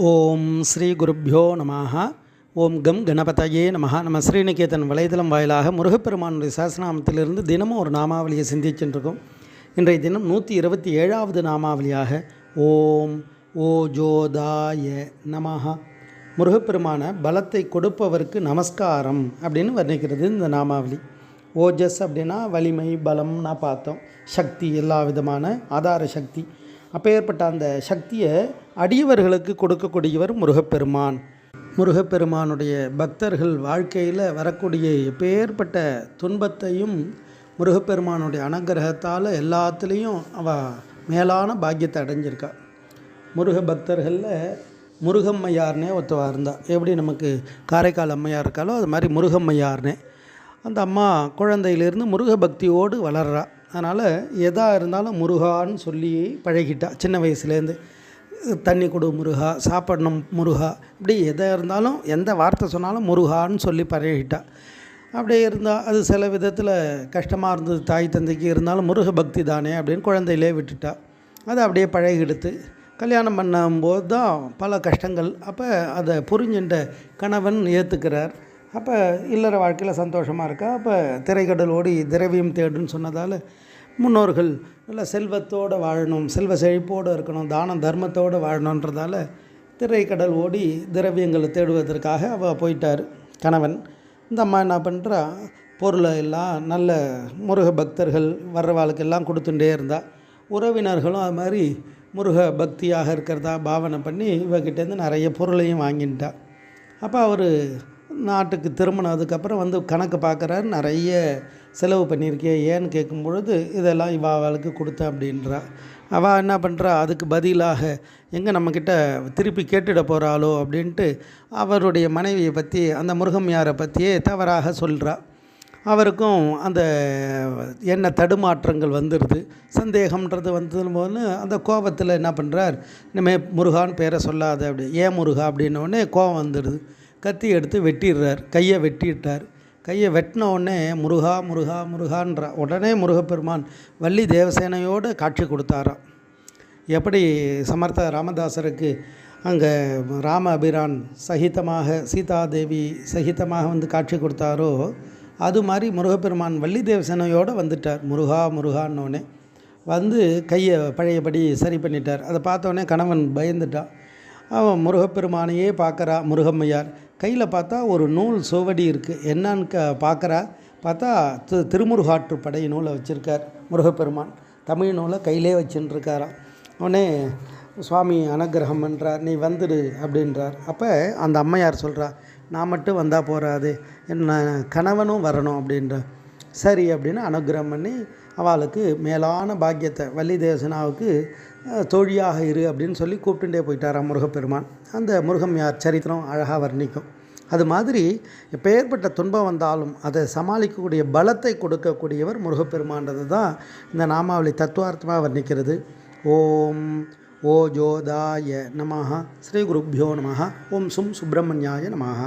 ஓம் ஸ்ரீ குருப்யோ நமஹ. ஓம் கம் கணபதயே நமஹ. நம்ம ஸ்ரீநிகேதன் வலைதளம் வாயிலாக முருகப்பெருமானுடைய சஹஸ்ரநாமத்திலிருந்து தினமும் ஒரு நாமாவளியை சிந்திச்சுருக்கோம். இன்றைய தினம் 127வது நாமாவளியாக ஓம் ஓஜோதாய நமஹ. முருகப்பெருமான பலத்தை கொடுப்பவருக்கு நமஸ்காரம் அப்படின்னு வர்ணிக்கிறது இந்த நாமாவளி. ஓஜஸ் அப்படின்னா வலிமை, பலம்னா பார்த்தோம். சக்தி, எல்லா விதமான ஆதார சக்தி. அப்பேற்பட்ட அந்த சக்தியை அடியவர்களுக்கு கொடுக்கக்கூடியவர் முருகப்பெருமான். முருகப்பெருமானுடைய பக்தர்கள் வாழ்க்கையில் வரக்கூடிய எப்பேற்பட்ட துன்பத்தையும் முருகப்பெருமானுடைய அனுகிரகத்தால் எல்லாத்துலேயும் மேலான பாக்கியத்தை அடைஞ்சிருக்கா. முருக பக்தர்களில் முருகம்மையார்னே ஒருத்தவா இருந்தால், எப்படி நமக்கு காரைக்கால் அம்மையார் இருக்காலோ அது மாதிரி முருகம்மையார்னே. அந்த அம்மா குழந்தையிலேருந்து முருக பக்தியோடு வளர்றா. அதனால் எதாக இருந்தாலும் முருகான்னு சொல்லி பழகிட்டா. சின்ன வயசுலேருந்து தண்ணி கொடு முருகா, சாப்பிடணும் முருகா, இப்படி எதாக இருந்தாலும் எந்த வார்த்தை சொன்னாலும் முருகான்னு சொல்லி பழகிட்டா. அப்படியே இருந்தால் அது சில விதத்தில் கஷ்டமாக இருந்தது தாய் தந்தைக்கு. இருந்தாலும் முருக பக்தி தானே அப்படின்னு குழந்தையிலே விட்டுட்டா. அதை அப்படியே பழகிடுத்து. கல்யாணம் பண்ணும்போது தான் பல கஷ்டங்கள். அப்போ அதை புரிஞ்சுட்ட கணவன் ஏற்றுக்கிறார். அப்போ இல்லற வாழ்க்கையில் சந்தோஷமாக இருக்கா. அப்போ திரைக்கடல் ஓடி திரவியம் தேடுன்னு சொன்னதால் முன்னோர்கள் நல்ல செல்வத்தோடு வாழணும், செல்வ செழிப்போடு இருக்கணும், தான தர்மத்தோடு வாழணுன்றதால திரைக்கடல் ஓடி திரவியங்களை தேடுவதற்காக அவள் போயிட்டார் கணவன். இந்த அம்மா என்ன பண்ணுறா, பொருளை எல்லாம் நல்ல முருக பக்தர்கள் வர்றவாளுக்கெல்லாம் கொடுத்துட்டே இருந்தா. உறவினர்களும் அது மாதிரி முருக பக்தியாக இருக்கிறதா பாவனை பண்ணி இவகிட்டேருந்து நிறைய பொருளையும் வாங்கிட்டா. அப்போ அவர் நாட்டுக்கு திரும்பினதுக்கப்புறம் வந்து கணக்கு பார்க்குறாரு. நிறைய செலவு பண்ணியிருக்கே ஏன்னு கேட்கும் பொழுது இதெல்லாம் அவளுக்கு கொடுத்தேன் அப்படின்றா. அவள் என்ன பண்ணுறா, அதுக்கு பதிலாக எங்கே நம்மக்கிட்ட திருப்பி கேட்டுட போகிறாளோ அப்படின்ட்டு அவருடைய மனைவியை பற்றி, அந்த முருகம்யாரை பற்றியே தவறாக சொல்கிறா. அவருக்கும் அந்த என்ன தடுமாற்றங்கள் வந்துடுது, சந்தேகம்ன்றது வந்ததுன்னு அந்த கோபத்தில் என்ன பண்ணுறார், இனிமேல் முருகான்னு பேரை சொல்லாத அப்படி, ஏன் முருகா அப்படின்னோடனே கோபம் வந்துடுது. கத்தி எடுத்து வெட்டிடுறார், கையை வெட்டிட்டார். கையை வெட்டின உடனே முருகா முருகா முருகான்றா. உடனே முருகப்பெருமான் வள்ளி தேவசேனையோடு காட்சி கொடுத்தாராம். எப்படி சமர்த்த ராமதாசருக்கு அங்கே ராம அபிரான் சகிதமாக, சீதாதேவி சகிதமாக வந்து காட்சி கொடுத்தாரோ, அது மாதிரி முருகப்பெருமான் வள்ளி தேவசேனையோடு வந்துட்டார். முருகா முருகான்னொடனே வந்து கையை பழையபடி சரி பண்ணிட்டார். அதை பார்த்தோன்னே கணவன் பயந்துட்டான். அவன் முருகப்பெருமானையே பார்க்குறா. முருகம்மையார் கையில் பார்த்தா ஒரு நூல் சுவடி இருக்குது. என்னான்னு பார்க்குறா. பார்த்தா திருமுருகாற்று படை நூலை வச்சுருக்கார் முருகப்பெருமான். தமிழ் நூலை கையிலே வச்சுட்டுருக்காராம். உடனே சுவாமி அனுகிரகம் பண்ணுறார், நீ வந்துடு அப்படின்றார். அப்போ அந்த அம்மையார் சொல்கிறா, நான் மட்டும் வந்தால் போகாது, என்ன கணவனும் வரணும் அப்படின்ற. சரி அப்படின்னு அனுகிரகம் பண்ணி அவளுக்கு மேலான பாக்கியத்தை, வள்ளி தேவசனாவுக்கு தோழியாக இரு அப்படின்னு சொல்லி கூப்பிட்டுட்டே போயிட்டாராம் முருகப்பெருமான். அந்த முருகம்யார் சரித்திரம் அழகாக வர்ணிக்கும். அது மாதிரி இப்போ ஏற்பட்ட துன்பம் வந்தாலும் அதை சமாளிக்கக்கூடிய பலத்தை கொடுக்கக்கூடியவர் முருகப்பெருமான்றது தான் இந்த நாமாவளி தத்துவார்த்தமாக வர்ணிக்கிறது. ஓம் ஓஜோதாய நமஹ. ஸ்ரீ குருப்யோ நமஹ. ஓம் சும் சுப்பிரமணியாய நமஹ.